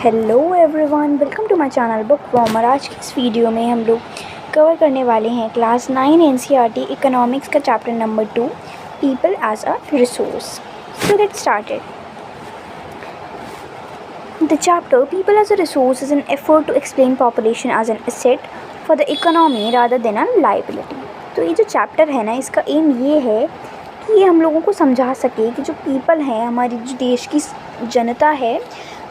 Hello everyone, welcome to my channel Book Warmer. आज की इस वीडियो में हम लोग कवर करने वाले हैं क्लास 9 एनसीईआरटी इकोनॉमिक्स का chapter number 2, people as a resource. So let's start it. The chapter people as a resource is an effort to explain population as an asset for the economy rather than a liability. तो ये जो chapter है ना, इसका M ये है कि ये हम लोगों को समझा सके कि जो पीपल हैं, हमारी जो देश की जनता है,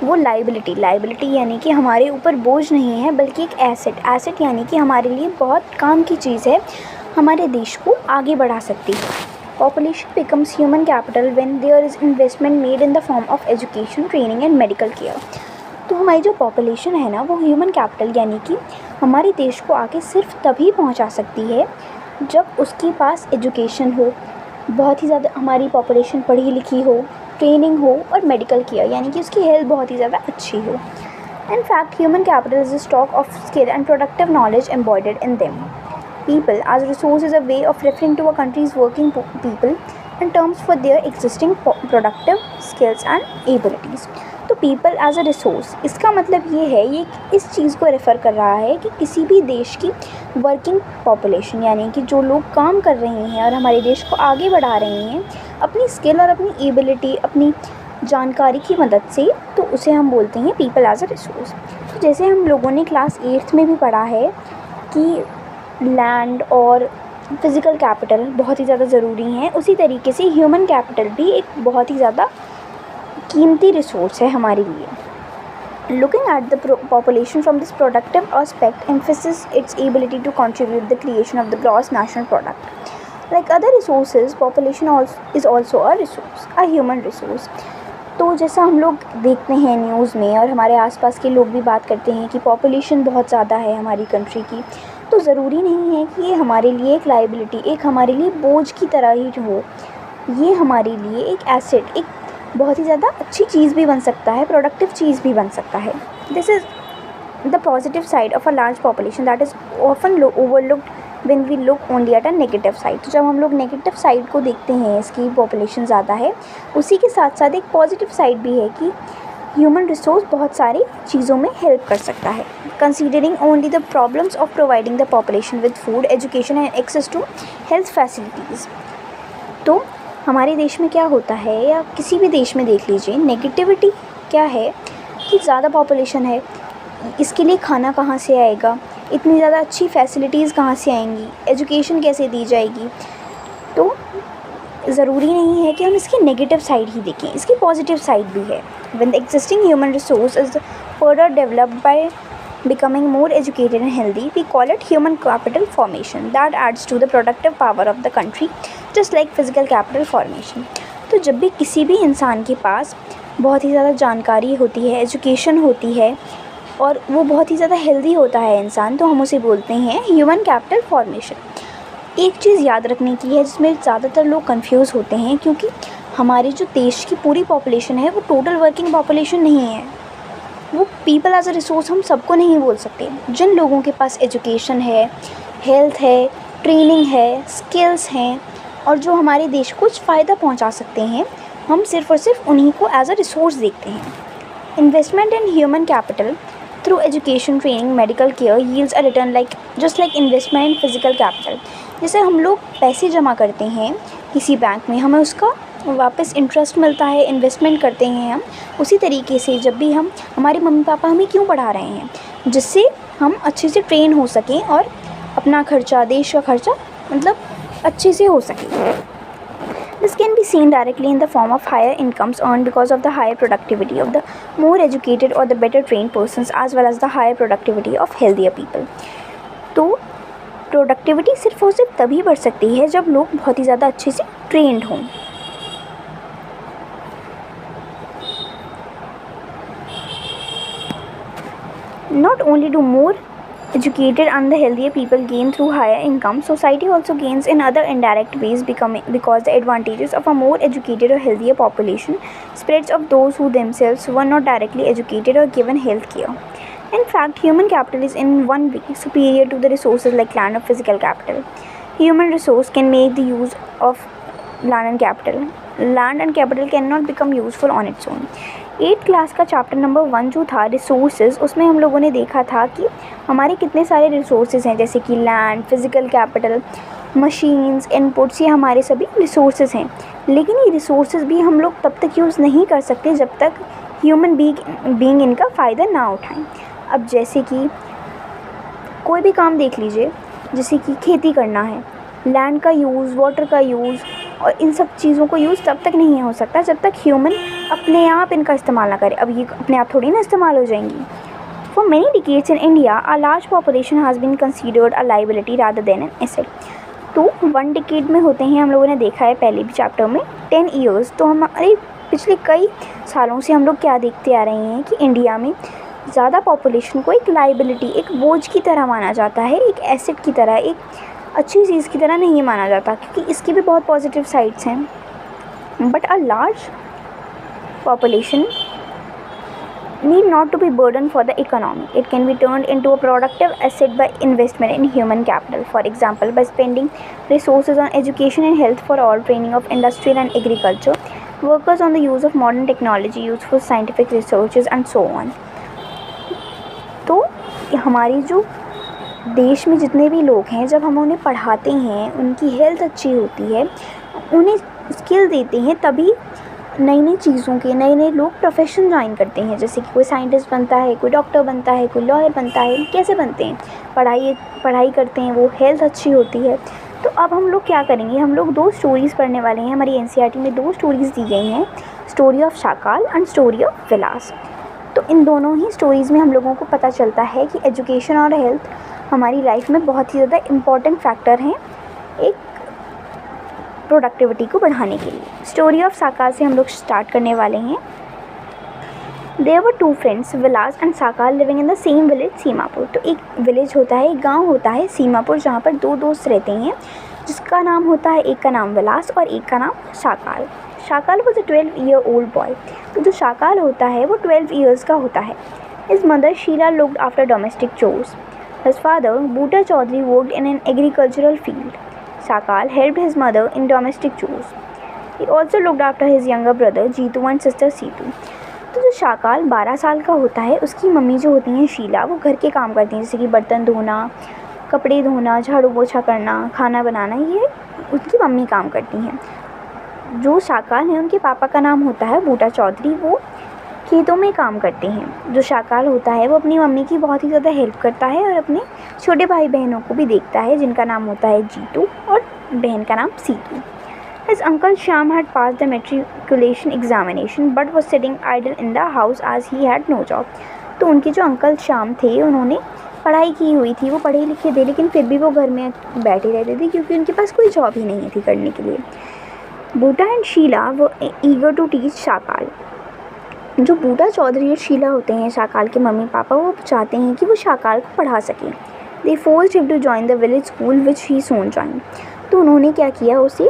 वो लाइबिलिटी यानी कि हमारे ऊपर बोझ नहीं है बल्कि एक एसेट यानी कि हमारे लिए बहुत काम की चीज़ है, हमारे देश को आगे बढ़ा सकती है। Population becomes human capital when there is investment made in the form of education, training and medical care. तो हमारी जो पॉपुलेशन है ना, वो ह्यूमन कैपिटल यानी कि हमारे देश को आगे सिर्फ तभी पहुँचा सकती है जब उसके पास एजुकेशन हो, बहुत ही ज़्यादा हमारी पॉपुलेशन पढ़ी लिखी हो, ट्रेनिंग हो और मेडिकल केयर यानी कि उसकी हेल्थ बहुत ही ज़्यादा अच्छी हो। In fact human capital is a stock of skill and productive knowledge embodied in them. People as resource is a way of referring to a country's working people in terms for their existing productive skills and abilities. तो people as a resource, इसका मतलब ये है, ये इस चीज़ को refer कर रहा है कि किसी भी देश की वर्किंग पॉपुलेशन यानी कि जो लोग काम कर रहे हैं और हमारे देश को आगे बढ़ा रहे हैं अपनी स्किल और अपनी एबिलिटी, अपनी जानकारी की मदद से, तो उसे हम बोलते हैं पीपल एज अ रिसोर्स। तो जैसे हम लोगों ने क्लास 8th में भी पढ़ा है कि लैंड और फिज़िकल कैपिटल बहुत ही ज़्यादा ज़रूरी हैं, उसी तरीके से ह्यूमन कैपिटल भी एक बहुत ही ज़्यादा कीमती रिसोर्स है हमारे लिए। Looking at the population from this productive aspect emphasizes its ability to contribute the creation of the gross national product. Like other resources, population is also a resource, a human resource. तो जैसा हम लोग देखते हैं news में और हमारे आसपास के लोग भी बात करते हैं कि पॉपुलेशन बहुत ज़्यादा है हमारी कंट्री की, तो ज़रूरी नहीं है कि ये हमारे लिए एक लाइबिलिटी, एक हमारे लिए बोझ की तरह ही हो। ये हमारे लिए एक एसेट, एक बहुत ही ज़्यादा अच्छी चीज़ भी बन सकता है, प्रोडक्टिव चीज़ भी बन सकता है। This is the positive side of a large population that is often overlooked when we look only at a negative side. तो जब हम लोग नेगेटिव साइड को देखते हैं, इसकी पॉपुलेशन ज़्यादा है, उसी के साथ साथ एक पॉजिटिव साइड भी है कि ह्यूमन रिसोर्स बहुत सारी चीज़ों में हेल्प कर सकता है। Considering only the problems of providing the population with food, education and access to health facilities. तो हमारे देश में क्या होता है, या किसी भी देश में देख लीजिए, नेगेटिविटी क्या है कि ज़्यादा पॉपुलेशन है, इसके लिए खाना कहाँ से आएगा, इतनी ज़्यादा अच्छी फैसिलिटीज़ कहाँ से आएंगी, एजुकेशन कैसे दी जाएगी। तो ज़रूरी नहीं है कि हम इसकी नेगेटिव साइड ही देखें, इसकी पॉजिटिव साइड भी है। When the existing human resource is further developed by becoming more educated and healthy, we call it human capital formation that adds to the productive power of the country, just like physical capital formation. तो जब भी किसी भी इंसान के पास बहुत ही ज़्यादा जानकारी होती है, एजुकेशन होती है और वो बहुत ही ज़्यादा हेल्दी होता है इंसान, तो हम उसे बोलते हैं ह्यूमन कैपिटल फॉर्मेशन। एक चीज़ याद रखने की है जिसमें ज़्यादातर लोग कंफ्यूज होते हैं, क्योंकि हमारे जो देश की पूरी पॉपुलेशन है वो टोटल वर्किंग पॉपुलेशन नहीं है। वो पीपल एज अ रिसोर्स हम सबको नहीं बोल सकते। जिन लोगों के पास एजुकेशन है, हेल्थ है, ट्रेनिंग है, स्किल्स हैं और जो हमारे देश को कुछ फ़ायदा पहुंचा सकते हैं, हम सिर्फ़ और सिर्फ उन्हीं को एज अ रिसोर्स देखते हैं। Investment in human capital through education, training, medical care yields a return just like investment in physical capital. जैसे हम लोग पैसे जमा करते हैं किसी बैंक में, हमें उसका वापस इंटरेस्ट मिलता है, इन्वेस्टमेंट करते हैं हम, उसी तरीके से जब भी हमारे मम्मी पापा हमें क्यों पढ़ा रहे हैं, जिससे हम अच्छे से ट्रेन हो सकें और अपना खर्चा, देश का खर्चा मतलब अच्छे से हो सके। This can be seen directly in the form of higher incomes earned because of the higher productivity of the more educated or the better trained persons, as well as the higher productivity of healthier people. तो productivity सिर्फ और सिर्फ तभी बढ़ सकती है जब लोग बहुत ही ज़्यादा अच्छे से ट्रेंड हों। Not only do more educated and the healthier people gain through higher income, society also gains in other indirect ways because the advantages of a more educated or healthier population spreads of those who themselves were not directly educated or given health care. In fact, human capital is in one way superior to the resources like land or physical capital. Human resource can make the use of land and capital. Land and capital cannot become useful on its own. 8th class का chapter number 1 जो था resources, उसमें हम लोगों ने देखा था कि हमारे कितने सारे रिसोर्सेज हैं, जैसे कि land, physical capital, machines, inputs, ये हमारे सभी रिसोर्सेज हैं। लेकिन ये रिसोर्सेज भी हम लोग तब तक यूज़ नहीं कर सकते जब तक ह्यूमन बीइंग इनका फ़ायदा ना उठाएं। अब जैसे कि कोई भी काम देख लीजिए, जैसे कि खेती करना है, लैंड का यूज़, वाटर का यूज़ और इन सब चीज़ों को यूज़ तब तक नहीं हो सकता जब तक ह्यूमन अपने आप इनका इस्तेमाल ना करे। अब ये अपने आप थोड़ी ना इस्तेमाल हो जाएंगी। For many decades in India a large population has been considered a liability rather than an asset. तो 1 डिकेड में होते हैं, हम लोगों ने देखा है पहले भी चैप्टर में 10 ईयर्स। तो हमारे पिछले कई सालों से हम लोग क्या देखते आ रहे हैं कि इंडिया में ज़्यादा पॉपुलेशन को एक लाइबिलिटी, एक बोझ की तरह माना जाता है, एक एसेट की तरह, एक अच्छी चीज़ की तरह नहीं माना जाता, क्योंकि इसकी भी बहुत पॉजिटिव साइड्स हैं। But a large population need not to be burden for the economy. It can be turned into a productive asset by investment in human capital. For example, by spending resources on education and health for all, training of industrial and agriculture workers, on the use of modern technology, useful scientific researches and so on. तो हमारी जो देश में जितने भी लोग हैं, जब हम उन्हें पढ़ाते हैं, उनकी हेल्थ अच्छी होती है, उन्हें स्किल देते हैं, तभी नई नई चीज़ों के नए नए लोग प्रोफेशन ज्वाइन करते हैं। जैसे कि कोई साइंटिस्ट बनता है, कोई डॉक्टर बनता है, कोई लॉयर बनता है। कैसे बनते हैं? पढ़ाई करते हैं, वो हेल्थ अच्छी होती है। तो अब हम लोग क्या करेंगे, हम लोग 2 स्टोरीज़ पढ़ने वाले हैं। हमारी एनसीईआरटी में 2 स्टोरीज़ दी गई हैं, story of Shakal and story of Vilas. तो इन दोनों ही स्टोरीज़ में हम लोगों को पता चलता है कि एजुकेशन और हेल्थ हमारी लाइफ में बहुत ही ज़्यादा इम्पॉर्टेंट फैक्टर हैं एक प्रोडक्टिविटी को बढ़ाने के लिए। स्टोरी ऑफ साकाल से हम लोग स्टार्ट करने वाले हैं। There were 2 friends, Vilas and Sakal, living in the same village Simapur. तो एक विलेज होता है, एक गांव होता है सीमापुर, जहाँ पर 2 दोस्त रहते हैं, जिसका नाम होता है, एक का नाम विलास और एक का नाम Sakal. Sakal was a 12-year-old boy. तो जो शाकाल होता है वो 12 ईयर्स का होता है। His mother Sheela looked after domestic chores. His father Buta Chaudhary worked in an agricultural field. Sakal helped his mother in domestic chores. He also looked after his younger brother Jeetu and sister Seetu. तो जो शाकाल 12 साल का होता है, उसकी mummy जो होती हैं शीला, वो घर के काम करती हैं, जैसे कि बर्तन धोना, कपड़े धोना, झाड़ू पोछा करना, खाना बनाना, ये उसकी मम्मी काम करती हैं। जो शाकाल हैं, उनके पापा का नाम होता है बूटा चौधरी, वो खेतों में काम करते हैं। जो शाकाल होता है वो अपनी मम्मी की बहुत ही ज़्यादा हेल्प करता है और अपने छोटे भाई बहनों को भी देखता है, जिनका नाम होता है जीतू और बहन का नाम Situ. His uncle Shyam had passed the matriculation examination but was sitting idle in the house as he had no job. तो उनके जो अंकल श्याम थे, उन्होंने पढ़ाई की हुई थी, वो पढ़े लिखे थे, लेकिन फिर भी वो घर में बैठे रहते थे क्योंकि उनके पास कोई जॉब ही नहीं थी करने के लिए। बूटा एंड शीला वो ईगर टू टीच शाकाल। जो बूटा चौधरी और शीला होते हैं, शाकाल के मम्मी पापा, वो चाहते हैं कि वो शाकाल को पढ़ा सकें। They forced him to join the village school which he soon join. तो उन्होंने क्या किया, उसे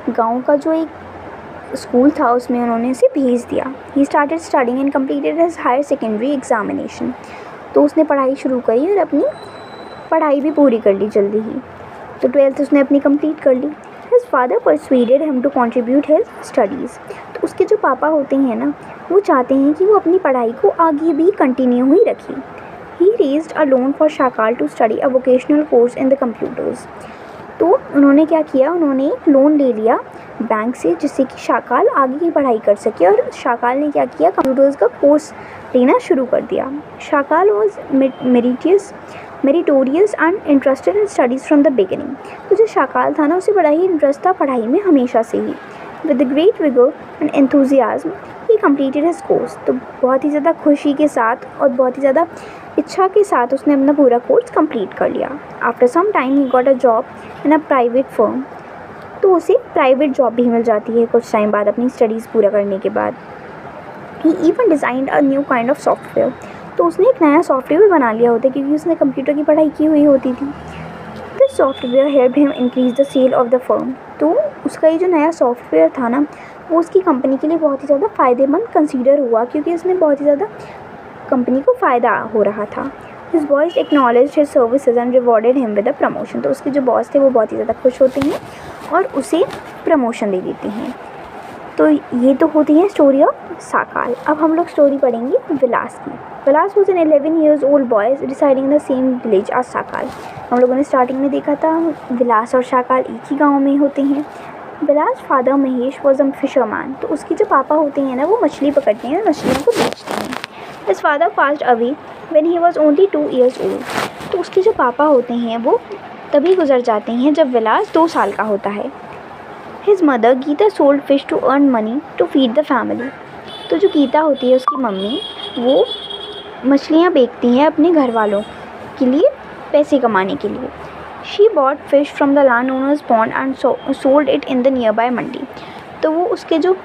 गांव का जो एक स्कूल था उसमें उन्होंने उसे भेज दिया। He started studying and completed his higher secondary examination. तो उसने पढ़ाई शुरू करी और अपनी पढ़ाई भी पूरी कर ली जल्दी ही। तो 12th उसने अपनी कंप्लीट कर ली। His father persuaded him to contribute his studies. तो उसके जो पापा होते हैं ना, वो चाहते हैं कि वो अपनी पढ़ाई को आगे भी कंटिन्यू ही रखें। He raised a loan for Shakal to study a vocational course in the computers. तो उन्होंने क्या किया, उन्होंने एक लोन ले लिया बैंक से, जिससे कि शाकाल आगे की पढ़ाई कर सके। और शाकाल ने क्या किया, कंप्यूटर्स का कोर्स लेना शुरू कर दिया। Sakal was meritorious and interested in studies from the beginning. तो जो शाकाल था ना, उसे बड़ा ही इंटरेस्ट था पढ़ाई में हमेशा से ही। With great vigour and enthusiasm he completed his course. तो बहुत ही ज़्यादा खुशी के साथ और बहुत ही ज़्यादा इच्छा के साथ उसने अपना पूरा कोर्स कंप्लीट कर लिया। After some time he got a job in a private firm. तो उसे प्राइवेट जॉब भी मिल जाती है कुछ टाइम बाद अपनी स्टडीज़ पूरा करने के बाद। He even designed a new kind of software. तो उसने एक नया सॉफ्टवेयर भी बना लिया होता है क्योंकि उसने कंप्यूटर की पढ़ाई की हुई होती थी। This software help him increase the sale of the firm. तो उसका ये जो नया सॉफ्टवेयर था ना, वो उसकी कंपनी के लिए बहुत ही ज़्यादा फ़ायदेमंद कंसीडर हुआ क्योंकि इसमें बहुत ही ज़्यादा कंपनी को फ़ायदा हो रहा था। His boss acknowledge his services and rewarded him with a promotion. तो उसके जो बॉस थे वो बहुत ही ज़्यादा खुश होते हैं और उसे प्रमोशन दे देते हैं। तो ये तो होती है स्टोरी ऑफ शाकाल। अब हम लोग स्टोरी पढ़ेंगे विलास की। विलास was an 11 years old boy residing in the same village as Sakal. हम लोगों ने स्टार्टिंग में देखा था विलास और शाकाल एक ही गांव में होते हैं। Vilas father Mahesh was a fisherman. तो उसके जो पापा होते हैं ना, वो मछली पकड़ते हैं, मछलियों को बेचते हैं। His father passed away when he was only 2 years old। तो उसके जो पापा होते हैं वो तभी गुजर जाते हैं जब विलास 2 साल का होता है। His mother Geeta sold fish to earn money to feed the family. तो जो गीता होती है उसकी मम्मी, वो मछलियाँ बेचती हैं अपने घर वालों के लिए पैसे कमाने के लिए। She bought fish from the land owner's pond and sold it in the nearby mandi. तो वो उसके जो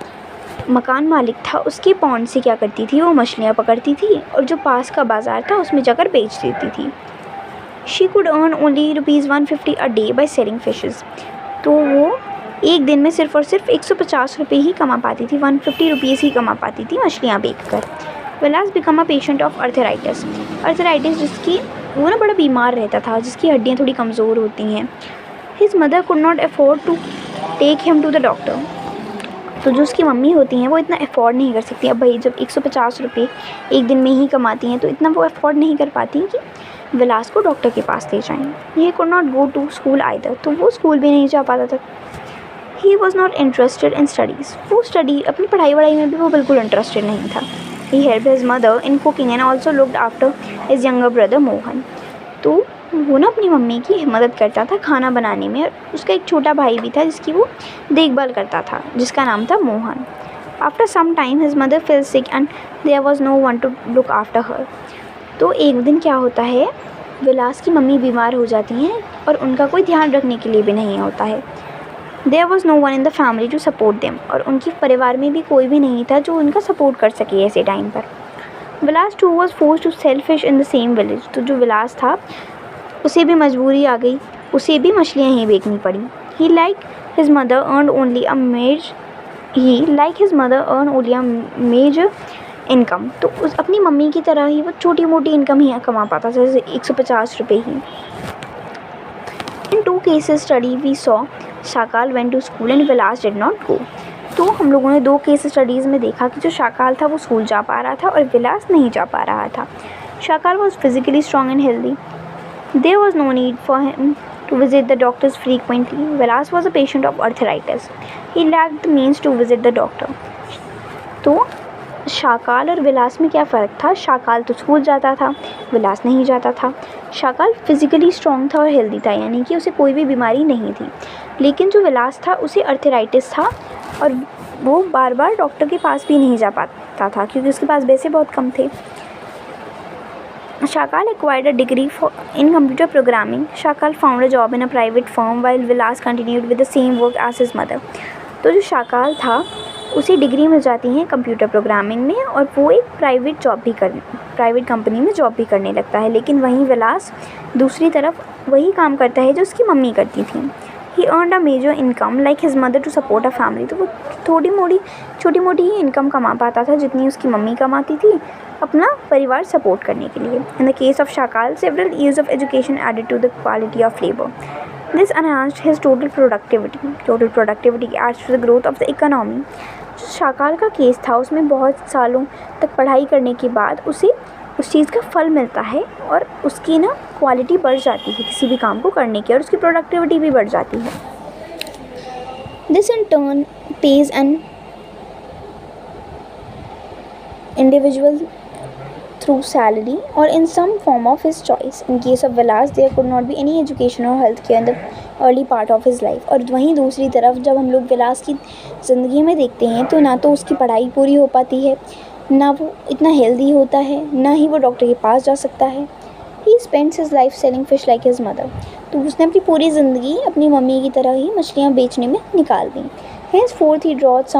मकान मालिक था उसके पॉन्ड से क्या करती थी, वो मछलियाँ पकड़ती थी और जो पास का बाज़ार था उसमें जाकर बेच देती थी। She could earn only ₹150 a day by selling fishes. तो वो एक दिन में सिर्फ़ और सिर्फ 150 रुपये ही कमा पाती थी, 150 रुपीज़ ही कमा पाती थी मछलियाँ बेचकर। Vilas become a patient of arthritis. Arthritis जिसकी वो ना बड़ा बीमार रहता था, जिसकी हड्डियाँ थोड़ी कमज़ोर होती हैं। His mother could not afford to take him to the doctor. तो जो उसकी मम्मी होती हैं वो इतना अफोर्ड नहीं कर सकती। अब भाई जब 150 रुपये एक दिन में ही कमाती हैं तो इतना वो अफोर्ड नहीं कर पाती कि विलास को डॉक्टर के पास ले जाएँ। He could not go to school either. तो वो स्कूल भी नहीं जा पाता था। He was not interested in studies. वो अपनी पढ़ाई वढ़ाई में भी वो बिल्कुल इंटरेस्टेड नहीं था। He help his mother in cooking and also looked after his younger brother Mohan. तो वो ना अपनी मम्मी की मदद करता था खाना बनाने में, और उसका एक छोटा भाई भी था जिसकी वो देखभाल करता था, जिसका नाम था Mohan. After some time his mother fell sick and there was no one to look after her. तो एक दिन क्या होता है, विलास की मम्मी बीमार हो जाती हैं और उनका कोई ध्यान रखने के लिए भी नहीं होता है। There was no one in the family to support them. और उनके परिवार में भी कोई भी नहीं था जो उनका सपोर्ट कर सके ऐसे टाइम पर। Vilas too was force to sell fish in the same village. तो जो विलास था उसे भी मजबूरी आ गई, उसे भी मछलियाँ ही बेचनी पड़ी। He like his mother earn only a major income. तो उस अपनी मम्मी की तरह ही वो छोटी मोटी इनकम ही कमा पाता था, जैसे 150 रुपये ही। In 2 cases study we saw Sakal went to school and Vilas did not go. तो हम लोगों ने 2 केस स्टडीज़ में देखा कि जो शाकाल था वो स्कूल जा पा रहा था और विलास नहीं जा पा रहा था। Sakal was physically strong and healthy. There was no need for him to visit the doctors frequently. Vilas was a patient of arthritis. He lacked the means to visit the doctor. तो शाकाल और विलास में क्या फ़र्क था? शाकाल तो स्कूल जाता था, विलास नहीं जाता था। शाकाल फिज़िकली स्ट्रॉन्ग था और हेल्दी था, यानी कि उसे कोई भी बीमारी नहीं थी। लेकिन जो विलास था उसे अर्थराइटिस था और वो बार बार डॉक्टर के पास भी नहीं जा पाता था क्योंकि उसके पास पैसे बहुत कम थे। Shakal acquired a degree in computer programming. Shakal found a job in a private firm while Vilas continued with the same work as his mother. तो जो शाकाल था उसे डिग्री मिल जाती है कंप्यूटर प्रोग्रामिंग में और वो एक प्राइवेट कंपनी में जॉब भी करने लगता है। लेकिन वहीं विलास दूसरी तरफ वही काम करता है जो उसकी मम्मी करती थी। He earned a major income like his mother to support a family. तो वो छोटी मोटी ही इनकम कमा पाता था जितनी उसकी मम्मी कमाती थी अपना परिवार सपोर्ट करने के लिए। In the case of Sakal several years of education added to the quality of labour. This enhanced his total productivity adds to the growth of the economy. जो शाकाल का केस था उसमें बहुत सालों तक पढ़ाई करने के बाद उसे उस चीज़ का फल मिलता है और उसकी ना क्वालिटी बढ़ जाती है किसी भी काम को करने की और उसकी प्रोडक्टिविटी भी बढ़ जाती है। This in turn page an individual through salary or in some form of his choice. In case of Vilas, there could not be any education or health care in the early part of his life. और वहीं दूसरी तरफ जब हम लोग विलास की ज़िंदगी में देखते हैं तो ना तो उसकी पढ़ाई पूरी हो पाती है, ना वो इतना हेल्दी होता है, ना ही वो डॉक्टर के पास जा सकता है। He spends his life selling fish like his mother. तो उसने अपनी पूरी ज़िंदगी अपनी मम्मी की तरह ही मछलियाँ बेचने में निकाल दी। Henceforth he draws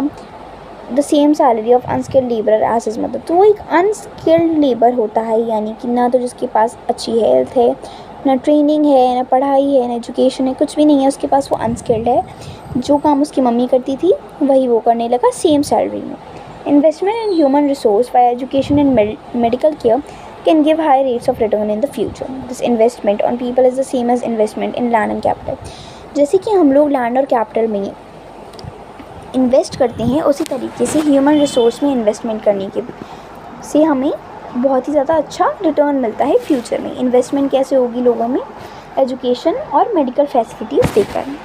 the same salary of unskilled labour as his mother. तो वो एक अनस्किल्ड लेबर होता है, यानी कि ना तो जिसके पास अच्छी हेल्थ है, ना ट्रेनिंग है, ना पढ़ाई है, ना एजुकेशन है, कुछ भी नहीं है उसके पास। वो अनस्किल्ड है, जो काम उसकी मम्मी करती थी वही वो करने लगा सेम सैलरी में। Investment in human resource by education and medical care can give high rates of return in the future. This investment on people is the same as investment in land and capital. जैसे कि हम लोग land और capital में invest करते हैं उसी तरीके से ह्यूमन रिसोर्स में इन्वेस्टमेंट करने के से हमें बहुत ही ज़्यादा अच्छा रिटर्न मिलता है फ्यूचर में। इन्वेस्टमेंट कैसे होगी लोगों में? एजुकेशन और मेडिकल फैसिलिटीज़ देकर।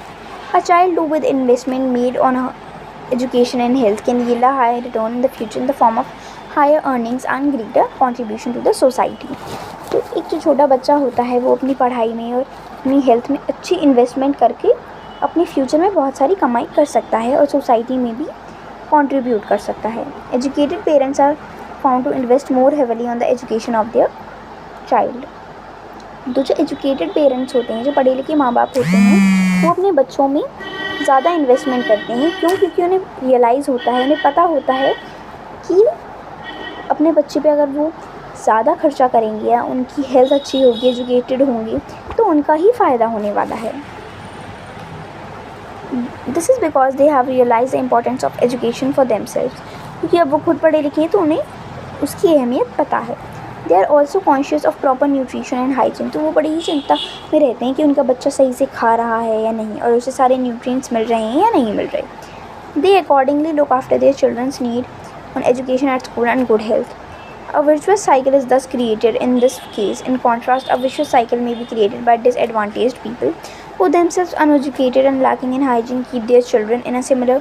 A child do with investment made on education and health can yield a higher return in the future in the form of higher earnings and greater contribution to the society। तो एक जो छोटा बच्चा होता है वो अपनी पढ़ाई में और अपनी हेल्थ में अच्छी इन्वेस्टमेंट करके अपने फ्यूचर में बहुत सारी कमाई कर सकता है और सोसाइटी में भी कंट्रीब्यूट कर सकता है। Educated parents are found to invest more heavily on the education of their child. तो जो एजुकेटेड पेरेंट्स होते हैं, जो पढ़े लिखे माँ बाप होते हैं, वो अपने बच्चों में ज़्यादा इन्वेस्टमेंट करते हैं। क्यों? क्योंकि उन्हें रियलाइज़ होता है, उन्हें पता होता है कि अपने बच्चे पे अगर वो ज़्यादा खर्चा करेंगे या उनकी हेल्थ अच्छी होगी, एजुकेटेड होंगे, तो उनका ही फ़ायदा होने वाला है। This is because they have realise the importance of education for themselves. क्योंकि अब वो खुद पढ़े लिखे हैं तो उन्हें उसकी अहमियत पता है। They are also conscious of proper nutrition and hygiene. तो वो बड़ी ही चिंता में रहते हैं कि उनका बच्चा सही से खा रहा है या नहीं और उसे सारे न्यूट्रिएंट्स मिल रहे हैं या नहीं मिल रहे। They accordingly look after their children's need on education at school and good health. A virtuous cycle is thus created in this case. In contrast, a vicious cycle may be created by disadvantaged people who themselves uneducated and lacking in hygiene keep their children in a similar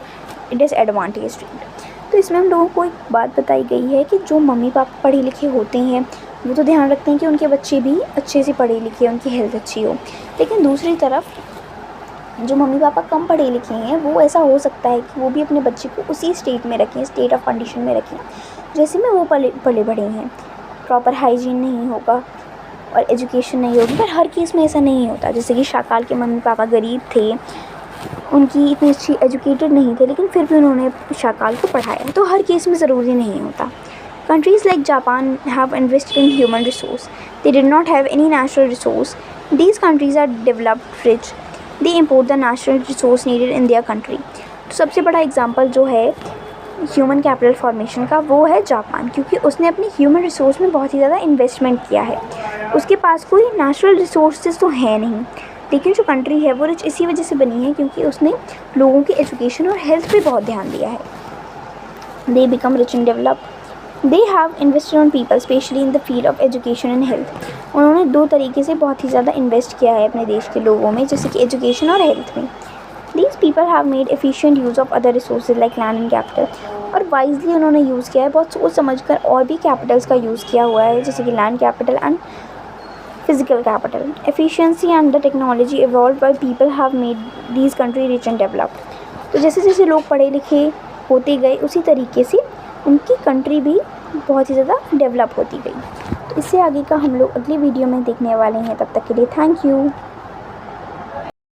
disadvantaged state। तो इसमें हम लोगों को एक बात बताई गई है कि जो मम्मी पापा पढ़े लिखे होते हैं वो तो ध्यान रखते हैं कि उनके बच्चे भी अच्छे से पढ़े लिखे, उनकी हेल्थ अच्छी हो। लेकिन दूसरी तरफ जो मम्मी पापा कम पढ़े लिखे हैं वो ऐसा हो सकता है कि वो भी अपने बच्चे को उसी स्टेट में रखें, स्टेट ऑफ कंडीशन में रखें जैसे में वो पले बड़े हैं। प्रॉपर हाइजीन नहीं होगा और एजुकेशन नहीं होगी। पर हर केस में ऐसा नहीं होता। जैसे कि शाकाल के मम्मी पापा गरीब थे, उनकी इतनी अच्छी एजुकेटेड नहीं थे, लेकिन फिर भी उन्होंने शाकाल को पढ़ाया। तो हर केस में ज़रूरी नहीं होता। Countries like Japan have invested in human resource. They did not have any natural resource. These countries are developed rich. They import the natural resource needed in their country। तो सबसे बड़ा एग्जांपल जो है human capital formation का वो है Japan, क्योंकि उसने अपनी ह्यूमन रिसोर्स में बहुत ही ज़्यादा इन्वेस्टमेंट किया है। उसके पास कोई नेचुरल रिसोर्सेज तो है नहीं, लेकिन जो कंट्री है वो रिच इसी वजह से बनी है क्योंकि उसने लोगों की एजुकेशन और हेल्थ पे बहुत ध्यान दिया है। They become rich and developed. They have invested on people specially in the field of education and health. उन्होंने दो तरीके से बहुत ही ज़्यादा इन्वेस्ट किया है अपने देश के लोगों में, जैसे कि एजुकेशन और हेल्थ में। These people have made efficient use of other resources like land and capital। और वाइजली उन्होंने यूज़ किया है, बहुत सोच समझकर और भी कैपिटल्स का यूज़ किया हुआ है, जैसे कि land capital and physical capital. Efficiency and the technology evolve by people have made these country rich and developed. तो जैसे जैसे लोग पढ़े लिखे होते गए उसी तरीके से उनकी कंट्री भी बहुत ही ज़्यादा डेवलप होती गई। तो इससे आगे का हम लोग अगली वीडियो में देखने वाले हैं। तब तक के लिए थैंक यू।